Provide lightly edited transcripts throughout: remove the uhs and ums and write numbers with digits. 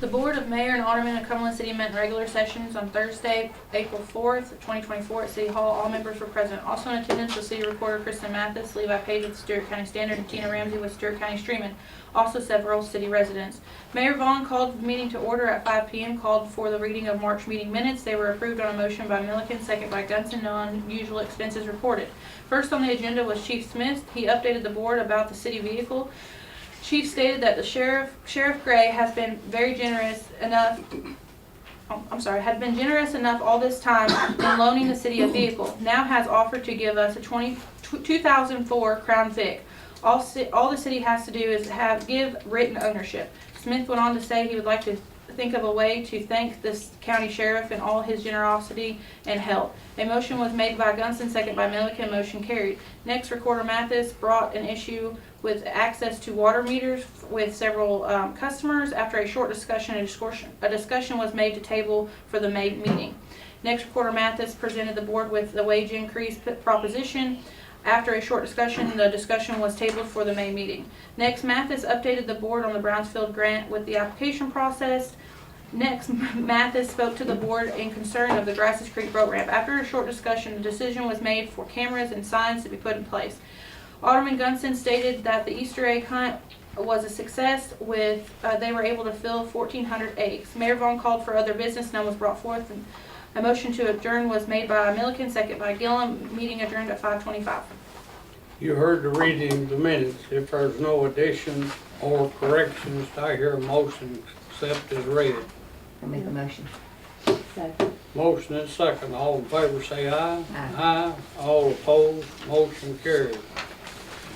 The Board of Mayor and Aldermen of Cumberland City met in regular sessions on Thursday, April 4th, 2024 at City Hall. All members were present. Also in attendance was City Recorder Kristen Mathis, Levi Page with Stewart County Standard, and Tina Ramsey with Stewart County Streaming. Also several city residents. Mayor Vaughn called the meeting to order at 5 p.m., called for the reading of March meeting minutes. They were approved on a motion by Milliken, second by Gunson. No unusual expenses reported. First on the agenda was Chief Smith. He updated the board about the city vehicle. Chief stated that the Sheriff Gray has been very generous enough. Had been generous enough all this time in loaning the city a vehicle. Now has offered to give us a 2004 Crown Vic. All the city has to do is give written ownership. Smith went on to say he would like to think of a way to thank this county sheriff and all his generosity and help. A motion was made by Gunson, second by Milliken. Motion carried. Next, Recorder Mathis brought an issue with access to water meters with several customers. After a short discussion, a discussion was made to table for the May meeting. Next, Recorder Mathis presented the board with the wage increase proposition. After a short discussion, the discussion was tabled for the May meeting. Next, Mathis updated the board on the Brownsfield grant with the application process. Next, Mathis spoke to the board in concern of the Grasses Creek boat ramp. After a short discussion, the decision was made for cameras and signs to be put in place. Alderman Gunson stated that the Easter egg hunt was a success with they were able to fill 1,400 eggs. Mayor Vaughn called for other business. None was brought forth. And a motion to adjourn was made by Milliken, second by Gillum. Meeting adjourned at 5:25. You heard the reading of the minutes. If there's no additions or corrections, I hear a motion accept as read. I'll make a motion. Second. Motion and second. All in favor say aye. Aye. Aye. All opposed, motion carried.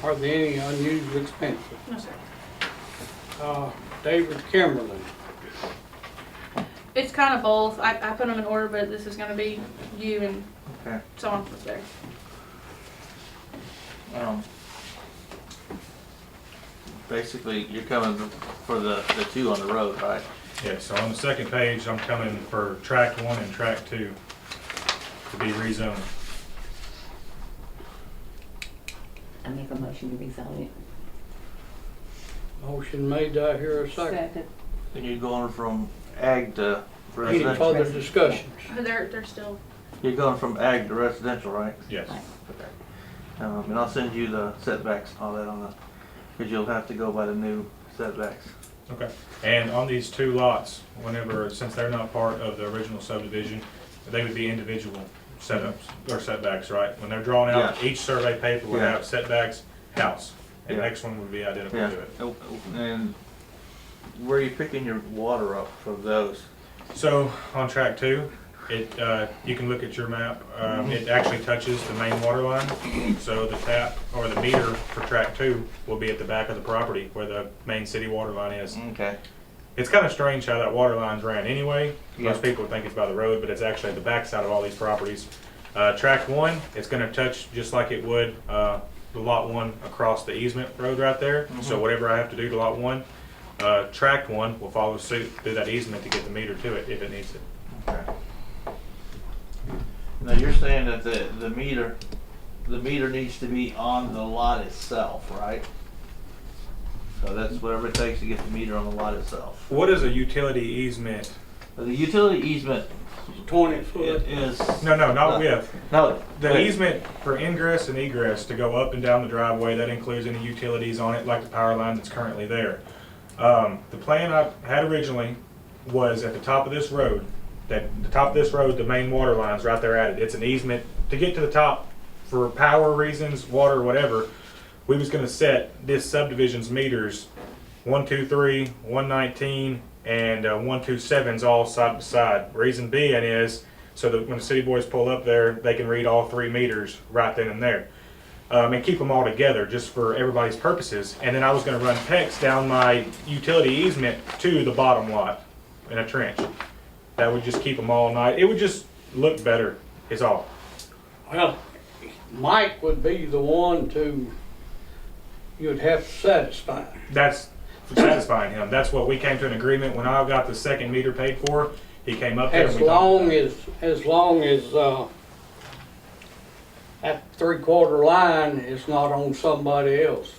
Are there any unusual expenses? No, sir. David Cumberland. It's kind of both. I put them in order, but this is going to be you and Okay. so on from there. Basically, you're coming for the two on the road, right? Yeah, so on the second page, I'm coming for track 1 and track 2 to be rezoned. I make a motion to rezone it. Motion made, I hear a second. Second. And you're going from ag to Any residential? further discussions? They're still. You're going from ag to residential, right? Yes. Right. Okay. And I'll send you the setbacks and all that on the, because you'll have to go by the new setbacks. Okay. And on these 2 lots, since they're not part of the original subdivision, they would be individual setups or setbacks, right? When they're drawn out, Yeah. each survey paper would Yeah. have setbacks, house, and the Yeah. next one would be identical Yeah. to it. Oh, and where are you picking your water up for those? So on track 2, you can look at your map. It actually touches the main water line. So the tap or the meter for track 2 will be at the back of the property where the main city water line is. Okay. It's kind of strange how that water line's ran anyway. Yeah. Most people think it's by the road, but it's actually at the backside of all these properties. Track 1, it's going to touch just like it would the lot 1 across the easement road right there. So whatever I have to do to lot 1, track 1 will follow suit through that easement to get the meter to it if it needs it. Okay. Now you're saying that the meter needs to be on the lot itself, right? So that's whatever it takes to get the meter on the lot itself. What is a utility easement? The utility easement 20 foot. is No, not with. no The wait. easement for ingress and egress to go up and down the driveway, that includes any utilities on it, like the power line that's currently there. The plan I had originally was at the top of this road, the main water line's right there at it. It's an easement to get to the top for power reasons, water, whatever. We was gonna set this subdivision's meters, 123, 119, and 127's all side by side. Reason being is so that when the city boys pull up there, they can read all 3 meters right then and there. And keep them all together just for everybody's purposes. And then I was going to run PEX down my utility easement to the bottom lot in a trench. That would just keep them all night. It would just look better is all. Well, Mike would be the one you'd have to satisfy. That's satisfying him. That's what we came to an agreement when I got the second meter paid for. He came up there and As we talked long about it. as that 3/4 line is not on somebody else.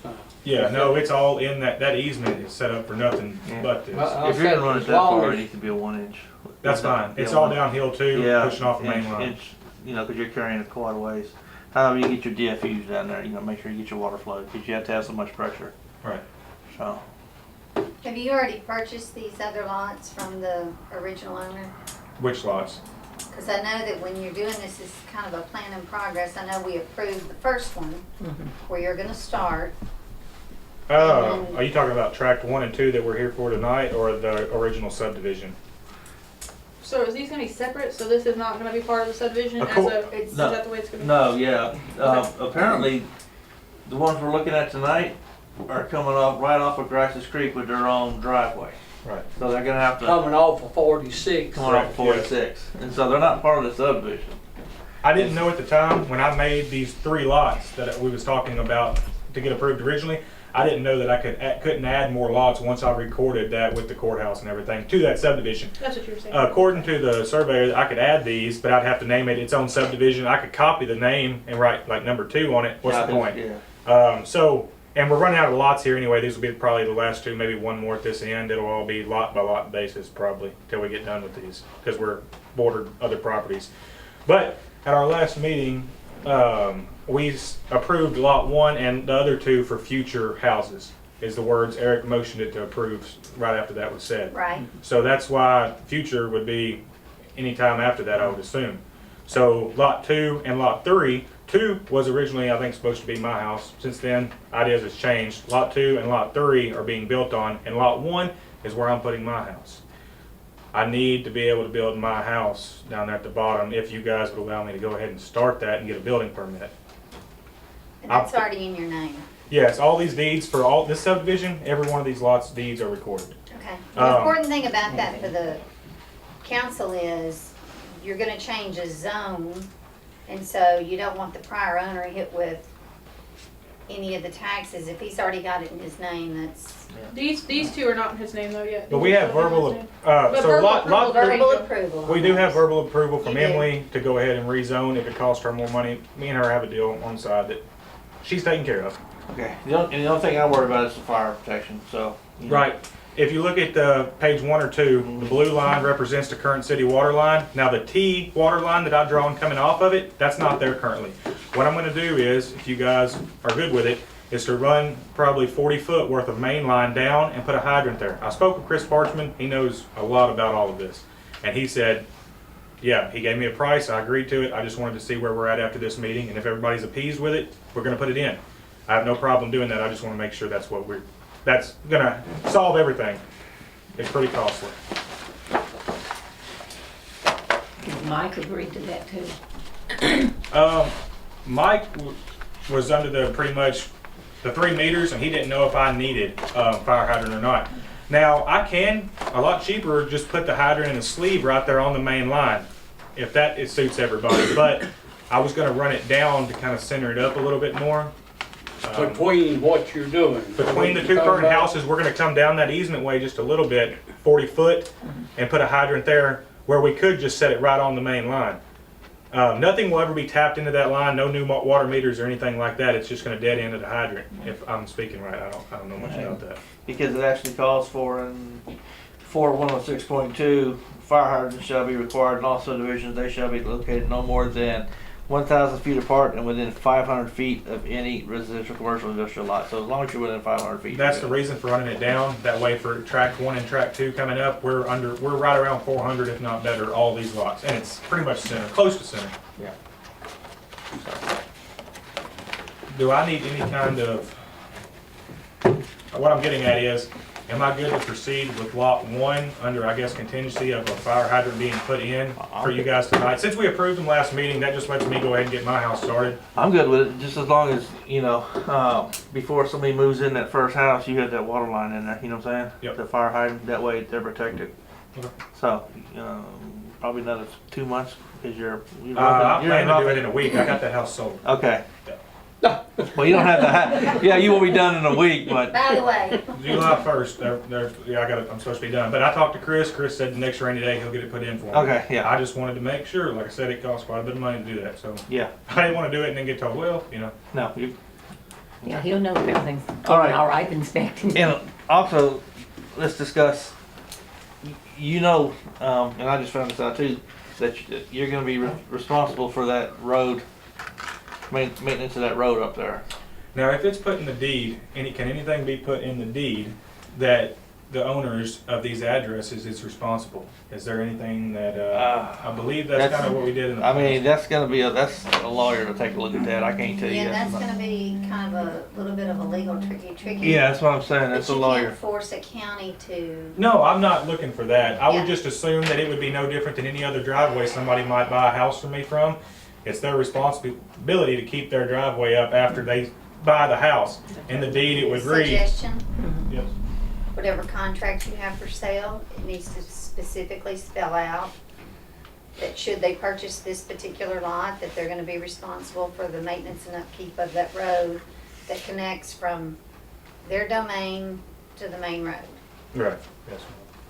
Yeah, no, it's all in that easement is set up for nothing Yeah. but this. Well, If you're gonna run it as that long far, as- it needs to be a 1 inch. That's fine. It's Yeah, all 1 downhill too, Yeah. pushing off the main line. Inch, you know, cause you're carrying it quite a ways. However, you get your DFUs down there, you know, make sure you get your water flow, cause you have to have so much pressure, Right. so. Have you already purchased these other lots from the original owner? Which lots? Because I know that when you're doing this, it's kind of a plan in progress. I know we approved the first one, where you're gonna start. Are you talking about tract 1 and 2 that we're here for tonight, or the original subdivision? So is these gonna be separate, so this is not gonna be part of the subdivision Of as course. a, is No. that the way it's gonna be? No, yeah, apparently, the ones we're looking at tonight are coming off, right off of Grice's Creek with their own driveway. Right. So they're gonna have to Coming off of 46. come off Correct, 46, and so they're not part of the subdivision. I didn't know at the time when I made these 3 lots that we was talking about to get approved originally. I didn't know that I couldn't add more lots once I recorded that with the courthouse and everything to that subdivision. That's what you were saying. According to the surveyor, I could add these, but I'd have to name it its own subdivision. I could copy the name and write like number 2 on it. What's Yeah, the point? Yeah. And we're running out of lots here anyway. These will be probably the last 2, maybe 1 more at this end. It'll all be lot by lot basis probably till we get done with these because we're bordered other properties. But at our last meeting, we approved lot 1 and the other 2 for future houses. Is the words Eric motioned it to approve right after that was said. Right. So that's why future would be any time after that, I would assume. So lot 2 and lot 3, 2 was originally, I think, supposed to be my house. Since then, ideas has changed. Lot 2 and lot 3 are being built on, and lot 1 is where I'm putting my house. I need to be able to build my house down there at the bottom if you guys would allow me to go ahead and start that and get a building permit. And that's already in your name. Yes, all these deeds for all this subdivision, every one of these lots' deeds are recorded. Okay. The important thing about that for the council is you're gonna change a zone, and so you don't want the prior owner hit with any of the taxes. If he's already got it in his name, that's These 2 are not in his name though yet. But we have verbal, But so verbal lot approval, three, verbal approval. we do have verbal approval from You do. Emily to go ahead and rezone if it costs her more money. Me and her have a deal on the side that she's taking care of. Okay, and the only thing I worry about is the fire protection, so. you know. Right. If you look at page 1 or 2, the blue line represents the current city water line. Now the T water line that I've drawn coming off of it, that's not there currently. What I'm gonna do is, if you guys are good with it, is to run probably 40 foot worth of main line down and put a hydrant there. I spoke with Chris Parchman, he knows a lot about all of this. And he said, yeah, he gave me a price, I agreed to it, I just wanted to see where we're at after this meeting, and if everybody's appeased with it, we're gonna put it in. I have no problem doing that, I just wanna make sure that's gonna solve everything. It's pretty costly. Mike agreed to that too. Mike was under the pretty much the 3 meters, and he didn't know if I needed fire hydrant or not. Now I can a lot cheaper just put the hydrant in a sleeve right there on the main line, if that it suits everybody. But I was going to run it down to kind of center it up a little bit more. Between what you're doing. Between the 2 current houses, we're going to come down that easement way just a little bit, 40 foot, and put a hydrant there where we could just set it right on the main line. Nothing will ever be tapped into that line, no new water meters or anything like that. It's just going to dead end at the hydrant, if I'm speaking right. I don't know much about that. Because it actually calls for in 4106.2, fire hydrants shall be required in all subdivisions. They shall be located no more than 1,000 feet apart and within 500 feet of any residential, commercial, industrial lot. So as long as you're within 500 feet. That's you're the good. reason for running it down. That way for tract 1 and tract 2 coming up, we're right around 400, if not better, all these lots. And it's pretty much center, close to center. Yeah. Do I need any kind of, what I'm getting at is, am I good to proceed with lot 1 under, I guess, contingency of a fire hydrant being put in for you guys tonight? Since we approved them last meeting, that just lets me go ahead and get my house started. I'm good with it, just as long as, you know, before somebody moves in that first house, you have that water line in there, you know what I'm saying? Yep. The fire hydrant, that way they're protected. Okay. So, probably another 2 months, because you're I you're plan to do it in in a week. I got that house sold. Okay. Well, you don't have to have, yeah, you will be done in a week, but, By the way, July 1st, I'm supposed to be done. But I talked to Chris. Chris said the next rainy day he'll get it put in for me. okay, yeah, I just wanted to make sure. Like I said, it costs quite a bit of money to do that. So yeah, I didn't want to do it and then get told, well, you know. no, you, Yeah, he'll know if everything's All right. all right, inspecting. And also, let's discuss, you know, and I just found this out too, that you're gonna be responsible for that road, maintenance of that road up there. Now, if it's put in the deed, can anything be put in the deed that the owners of these addresses is responsible? Is there anything that, I believe that's kind of what we did in the I past. mean, that's a lawyer to take a look at that, I can't tell you. Yeah, yes that's or no. gonna be kind of a little bit of a legal tricky. Yeah, that's what I'm saying, But that's a you lawyer. can't force a county to, No, I'm not looking for that. I Yeah. would just assume that it would be no different than any other driveway somebody might buy a house from me from. It's their responsibility to keep their driveway up after they buy the house. In the deed, it would read. suggestion, Yep. whatever contract you have for sale, it needs to specifically spell out that should they purchase this particular lot, that they're gonna be responsible for the maintenance and upkeep of that road that connects from their domain to the main road. Right, yes.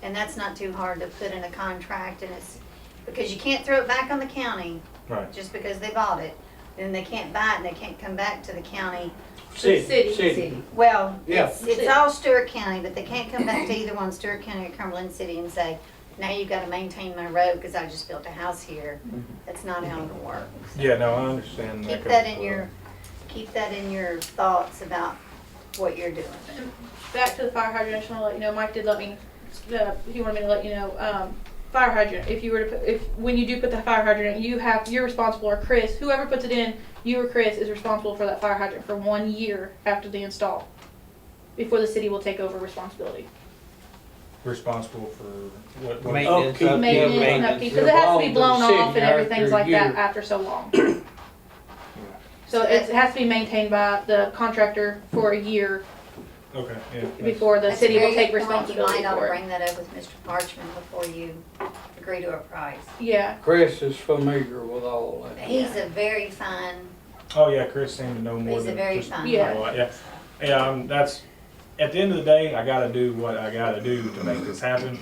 And that's not too hard to put in a contract, and it's, because you can't throw it back on the county Right. just because they bought it. Then they can't buy it and they can't come back to the county. City. Well, Yeah. it's all Stewart County, but they can't come back to either one, Stewart County or Cumberland City, and say, now you've gotta maintain my road because I just built a house here. That's not how it'll work. Yeah, no, I understand. Keep that in your thoughts about what you're doing. Back to the fire hydrant, I just wanna let you know, Mike did let me, he wanted me to let you know, fire hydrant, if you were to put, when you do put the fire hydrant, you're responsible, or Chris, whoever puts it in, you or Chris is responsible for that fire hydrant for 1 year after the install, before the city will take over responsibility. Responsible for what? Maintenance, Upkeep. upkeep, Maintenance and maintenance. upkeep, because it has to be blown Involved in the off and city everything's after like a that year. after so long. So it has to be maintained by the contractor for a year Okay, yeah. before the That's city a will very take good point. responsibility You might ought for to it. bring that up with Mr. Parchman before you agree to a price. Yeah, Chris is familiar with all that. He's a very fine, Oh, yeah, Chris seemed to know more he's than. a very just- fine. Yeah. Oh, yeah. Yeah, that's, at the end of the day, I gotta do what I gotta do to make this happen.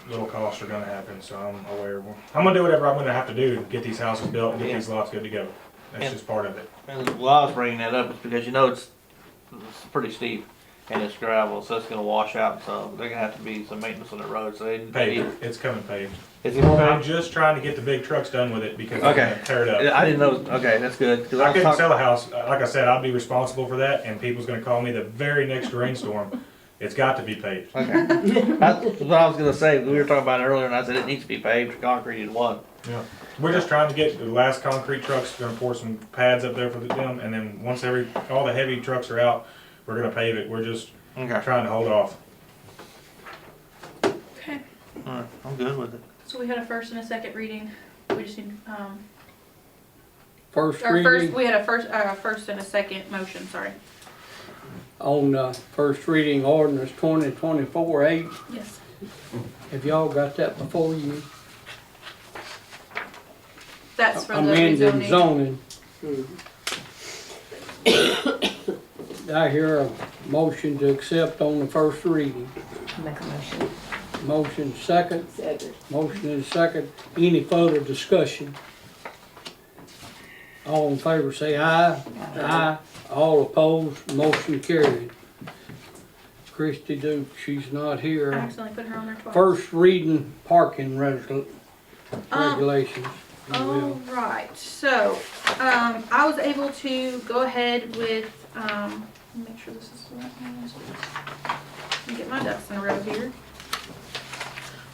Little costs are gonna happen, so I'm aware. I'm gonna do whatever I'm gonna have to do to get these houses built and get these lots good to go. That's Yeah. just part of it. And why I was bringing that up is because you know it's pretty steep and it's gravel, so it's gonna wash out, so there's gonna have to be some maintenance on the road, so they. Paved, it's coming paved. Is it I'm paved? just trying to get the big trucks done with it because I'm Okay. gonna tear it up. I didn't know, okay, that's good, cause I I was couldn't talking, sell a house, like I said, I'll be responsible for that, and people's gonna call me the very next rainstorm. It's got to be paved. okay. That's what I was gonna say, we were talking about it earlier and I said it needs to be paved, concrete in one. Yeah. We're just trying to get the last concrete trucks, gonna pour some pads up there for them, and then once all the heavy trucks are out, we're gonna pave it. We're just Okay. trying to hold off. okay. Alright, I'm good with it. So we had a first and a second reading. We just need, First we had a first and a second motion, sorry. on first reading ordinance 2024-8. Yes. Have y'all got that before you? That's for the Amended rezoning. zoning. I hear a motion to accept on the first reading. Make a motion. Motion second, Second. motion is second. Any further discussion? All in favor say aye. Aye. All opposed, motion carried. Christie Duke, she's not I here. accidentally put her on there twice. First reading parking regulations. if you will. All right, so, I was able to go ahead with, let me make sure this is the right one. Let me get my ducks in a row here.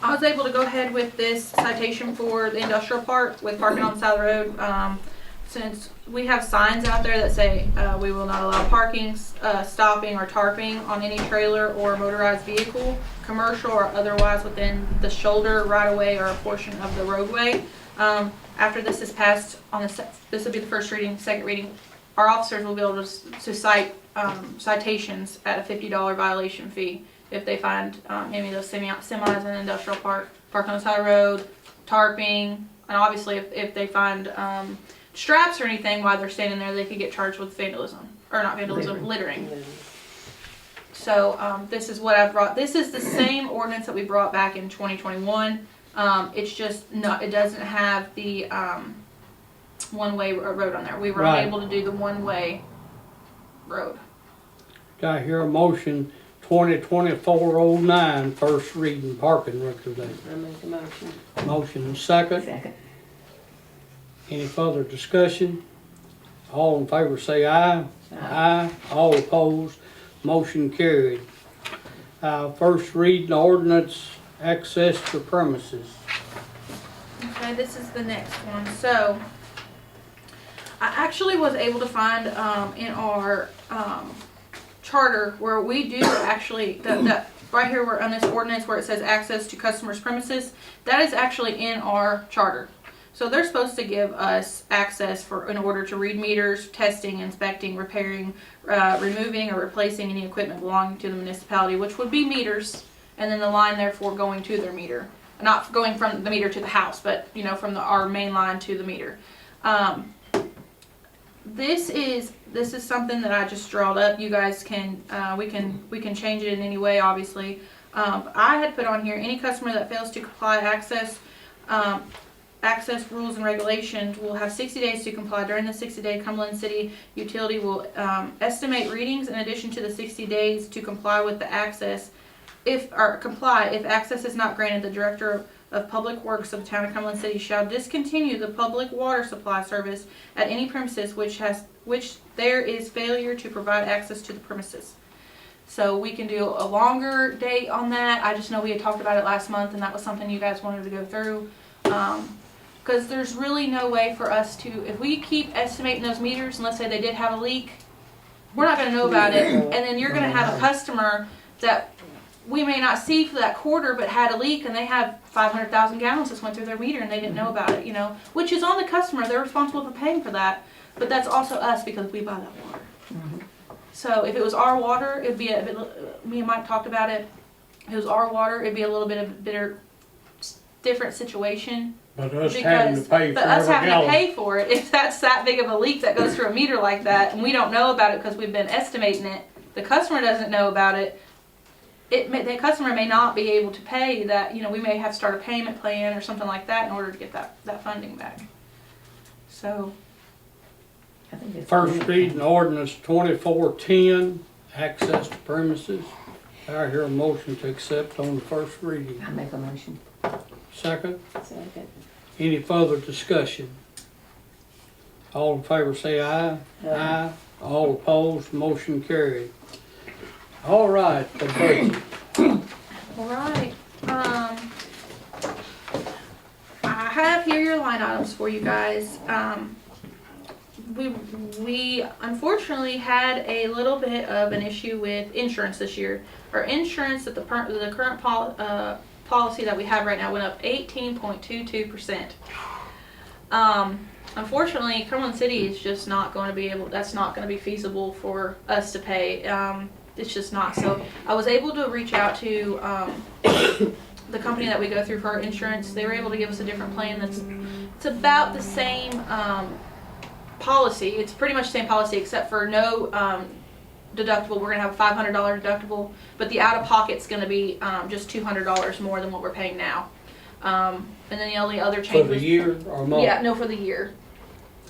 I was able to go ahead with this citation for the industrial park with parking on the side of the road. Since we have signs out there that say, we will not allow parking, stopping, or tarping on any trailer or motorized vehicle, commercial or otherwise within the shoulder, right of way, or a portion of the roadway. After this is passed on this will be the first reading, second reading, our officers will be able to cite citations at a $50 violation fee if they find any of those semis in an industrial park, park on the side of the road, tarping, and obviously if they find straps or anything while they're standing there, they could get charged with vandalism, or not vandalism, littering. So this is what I brought. This is the same ordinance that we brought back in 2021. It's just not. It doesn't have the one-way road on there. We were Right. unable to do the one-way road. Do I hear a motion 2024-09, first reading parking recommendation? I make a motion. Motion and second. Second. Any further discussion? All in favor say aye. Aye. All opposed, motion carried. First reading ordinance, access to premises. Okay, this is the next one. So, I actually was able to find in our charter where we do actually, that right here where on this ordinance where it says access to customers' premises, that is actually in our charter. So they're supposed to give us access in order to read meters, testing, inspecting, repairing, removing or replacing any equipment belonging to the municipality, which would be meters, and then the line therefore going to their meter. Not going from the meter to the house, but from our main line to the meter. This is something that I just drawed up. You guys can we can change it in any way, obviously. I had put on here any customer that fails to comply access rules and regulations will have 60 days to comply. During the 60-day, Cumberland City Utility will estimate readings in addition to the 60 days to comply with the access. If access is not granted, the Director of Public Works of the Town of Cumberland City shall discontinue the public water supply service at any premises which there is failure to provide access to the premises. So we can do a longer date on that. I just know we had talked about it last month, and that was something you guys wanted to go through. Because there's really no way for us to, if we keep estimating those meters, and let's say they did have a leak, we're not going to know about it, and then you're going to have a customer that we may not see for that quarter, but had a leak, and they have 500,000 gallons just went through their meter, and they didn't know about it, which is on the customer. They're responsible for paying for that, but that's also us because we buy that water. Mm-hmm. So if it was our water, it'd be me and Mike talked about it. If it was our water, it'd be a little bit of a different situation. But us having to pay for every having gallon. to pay for it, if that's that big of a leak that goes through a meter like that, and we don't know about it because we've been estimating it, the customer doesn't know about it. The customer may not be able to pay that. We may have to start a payment plan or something like that in order to get that funding back. So. I think it's First reading ordinance 2410, access to premises. I hear a motion to accept on the first reading. I make a motion. Second. Second. Any further discussion? All in favor say aye. Aye. All opposed, motion carried. All right, the budget. All right. I have here your line items for you guys. We unfortunately had a little bit of an issue with insurance this year. Our insurance at the current policy that we have right now went up 18.22%. Unfortunately, Cumberland City is just not going to be able. That's not going to be feasible for us to pay. It's just not. So I was able to reach out to the company that we go through for our insurance. They were able to give us a different plan it's about the same policy. It's pretty much the same policy except for no deductible. We're going to have a $500 deductible, but the out-of-pocket's going to be just $200 more than what we're paying now. And then the only other change For the year or month? Yeah, no, for the year.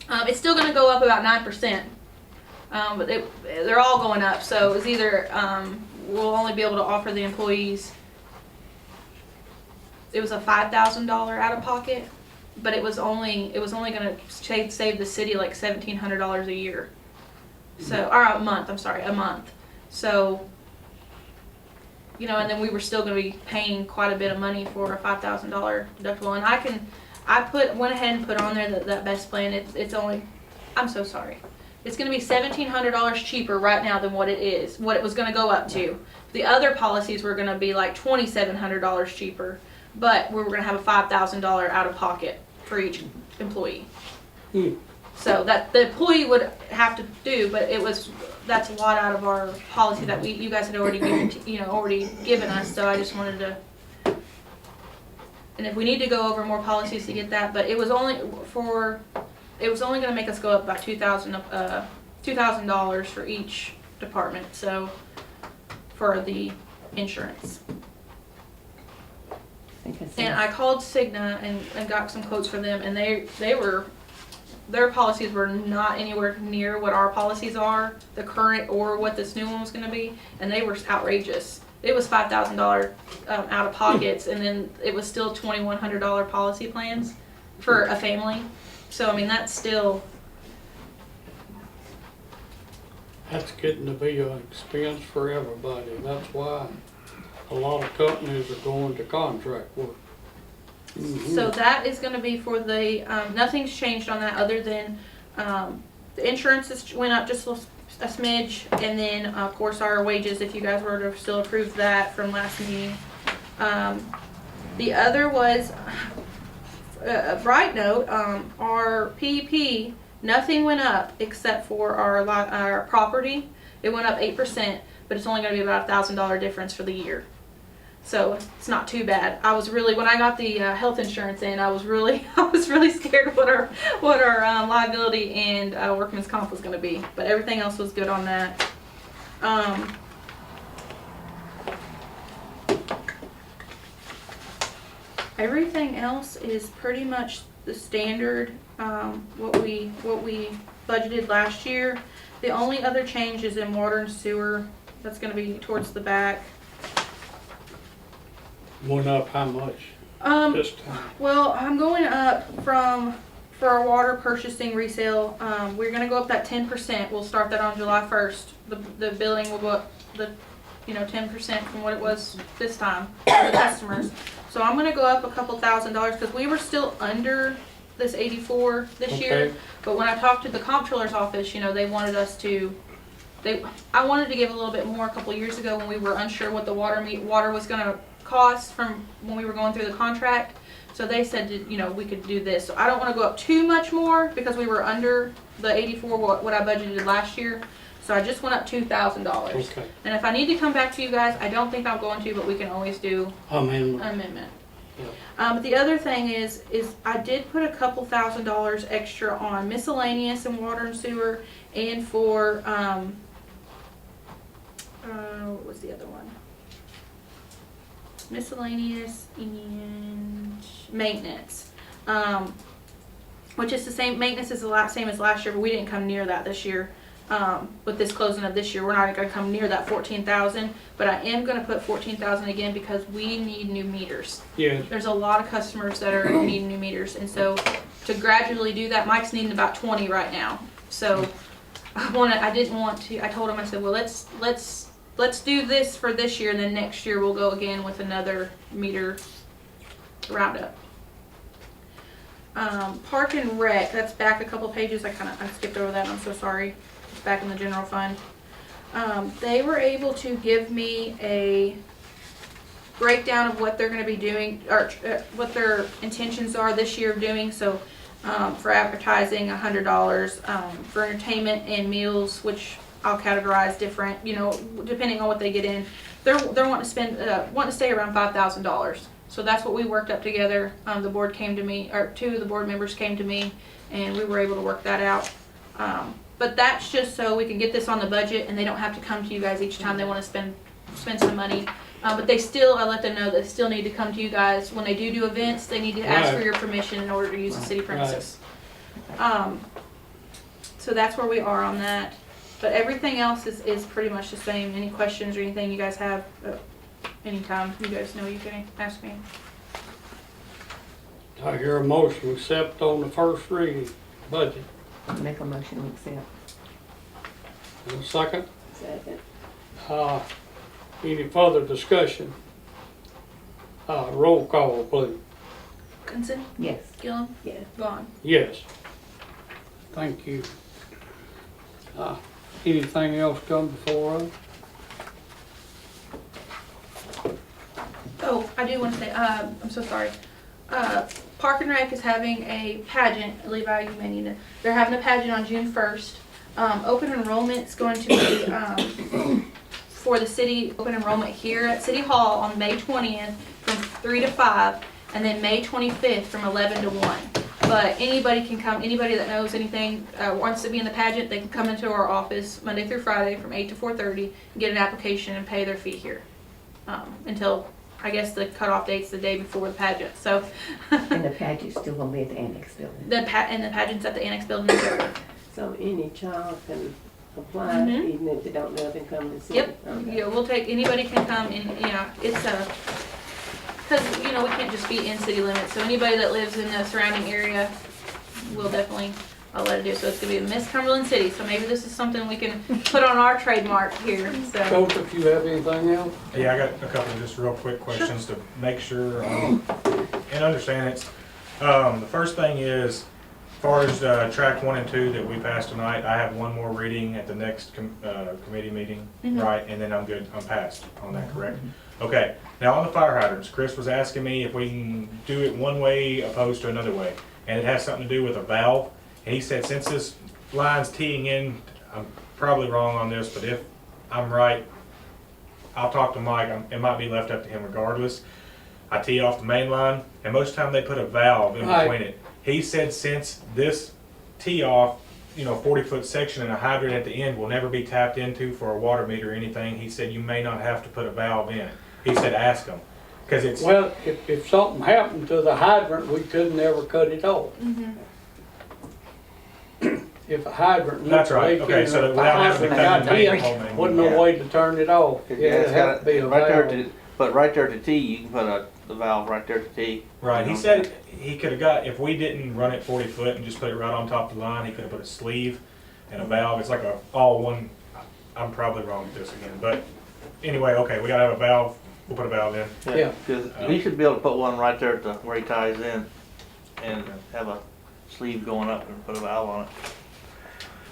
It's still going to go up about 9%. But they're all going up, so it's either we'll only be able to offer the employees. It was a $5,000 out of pocket, but it was only going to save the city like $1,700 a year. So or a month. I'm sorry, a month. So and then we were still going to be paying quite a bit of money for a $5,000 deductible. And I went ahead and put on there that best plan. It's only. I'm so sorry. It's going to be $1,700 cheaper right now than what it was going to go up to. The other policies were going to be like $2,700 cheaper, but we were going to have a $5,000 out of pocket for each employee. So that the employee would have to do, but that's a lot out of our policy that you guys had already given us. So I just wanted to. And if we need to go over more policies to get that, but it was only going to make us go up about $2,000 for each department. So for the insurance. I think it's And I called Cigna and got some quotes from them, and they were their policies were not anywhere near what our policies are, the current or what this new one was gonna be, and they were outrageous. It was $5,000 out of pockets, and then it was still $2,100 policy plans for a family. So, I mean, that's still, That's getting to be an expense for everybody. That's why a lot of companies are going to contract work. so that is gonna be for the, nothing's changed on that other than, the insurances went up just a smidge, and then, of course, our wages, if you guys were to still approve that from last meeting. The other was, a bright note, our PEP, nothing went up except for our property. It went up 8%, but it's only gonna be about $1,000 difference for the year. So it's not too bad. I was really, when I got the health insurance in, I was really scared what our liability and workman's comp was gonna be. But everything else was good on that. Everything else is pretty much the standard, what we budgeted last year. The only other change is in water and sewer. That's gonna be towards the back. Went up how much this time? Well, I'm going up for our water purchasing resale, we're gonna go up that 10%. We'll start that on July 1st. The billing will go up 10% from what it was this time for the customers. So I'm gonna go up a couple $1,000 because we were still under this 84 this year. Okay. But when I talked to the comptroller's office, they wanted us to, I wanted to give a little bit more a couple years ago when we were unsure what the water was gonna cost from when we were going through the contract. So they said, we could do this. So I don't want to go up too much more because we were under the 84 what I budgeted last year. So I just went up $2,000. Okay. And if I need to come back to you guys, I don't think I'm going to, but we can always do amendment. Yeah. But the other thing is I did put a couple $1,000s extra on miscellaneous and water and sewer, and for what was the other one? Miscellaneous and maintenance, which is the same. Maintenance is the same as last year, but we didn't come near that this year. With this closing of this year, we're not going to come near that 14,000, but I am going to put 14,000 again because we need new meters. Yeah. There's a lot of customers that are needing new meters, and so to gradually do that, Mike's needing about 20 right now. So I told him, I said, well, let's do this for this year, and then next year we'll go again with another meter roundup. Park and Rec, that's back a couple pages. I skipped over that. I'm so sorry. It's back in the general fund. They were able to give me a breakdown of what they're going to be doing, or what their intentions are this year of doing. So for advertising, $100. For entertainment and meals, which I'll categorize different, depending on what they get in. They're wanting to spend, wanting to stay around $5,000. So that's what we worked up together. The board came to me, or two of the board members came to me, and we were able to work that out. But that's just so we can get this on the budget, and they don't have to come to you guys each time they want to spend some money. But I let them know that they still need to come to you guys when they do events. They need to ask for your permission in order to use the city premises. So that's where we are on that. But everything else is pretty much the same. Any questions or anything you guys have, anytime, you guys know you can ask me. I hear a motion accept on the first reading budget. Make a motion to accept. And a second. Second. Any further discussion? Roll call, please. Hutchinson, Yes. Gillum, Yes. Vaughn. Yes. Thank you. Anything else come before us? Oh, I do want to say, I'm so sorry. Park and Rec is having a pageant. Levi, you may need to. They're having a pageant on June 1st. Open enrollment's going to be for the city open enrollment here at City Hall on May 20th from 3 to 5, and then May 25th from 11 to 1. But anybody can come. Anybody that knows anything wants to be in the pageant, they can come into our office Monday through Friday from 8 to 4:30 and get an application and pay their fee here until I guess the cutoff date's the day before the pageant, so. And the pageant's still gonna be at the annex building. And the pageant's at the annex building. So any child can apply, Mhm. even if they don't live in Cumberland City? Yep, Okay. yeah, we'll take, anybody can come and, it's a, cause, we can't just be in city limits, so anybody that lives in the surrounding area will definitely, I'll let it do, so it's gonna be Miss Cumberland City, so maybe this is something we can put on our trademark here, so. Coach, if you have anything else? Yeah, I got a couple of just real quick questions to make sure and understand it. The first thing is, as far as track 1 and 2 that we passed tonight, I have one more reading at the next committee meeting, Mhm. right? And then I'm good, I'm passed on that, correct? Okay, now on the fire hydrants, Chris was asking me if we can do it one way opposed to another way. And it has something to do with a valve. And he said, since this line's teeing in, I'm probably wrong on this, but if I'm right, I'll talk to Mike. It might be left up to him regardless. I tee off the main line, and most of the time they put a valve in Right. between it. He said since this tee off, 40-foot section and a hydrant at the end will never be tapped into for a water meter or anything, he said you may not have to put a valve in. He said ask them, because it's, Well, if something happened to the hydrant, we could never cut it off. Mhm. If a hydrant. That's right. leaking, Okay, so that if a without having to hydrant cut got the main hit, whole main. wasn't no Yeah. way to turn it off. Yeah, it's it'd have to be a right there valve. to, but right there to T, you can put the valve right there to T. Right, You he know? said he could have got, if we didn't run it 40 foot and just put it right on top of the line, he could have put a sleeve and a valve. It's like a all one, I'm probably wrong with this again, but anyway, okay, we gotta have a valve, we'll put a valve in. Yeah. Because he should be able to put one right there to where he ties in and have a sleeve going up and put a valve on it.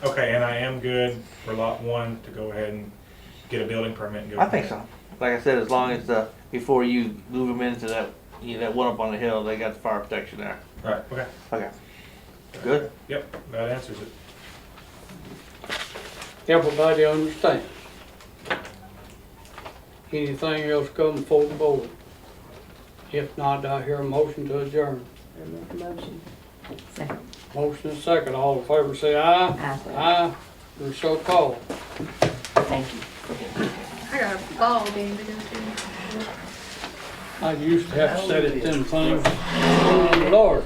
Okay, and I am good for lot 1 to go ahead and get a building permit and go. I think so. Like I said, as long as before you move them into that, that one up on the hill, they got the fire protection there. Right, okay. Okay. Good. Yep, that answers it. Everybody understands. Anything else come before the board? If not, I hear a motion to adjourn. I make a motion. Second. Motion and second, all in favor say aye. Aye. Aye, or so called. Thank you. I got a ball game to go to. I used to have to set it them things. Oh, Lord.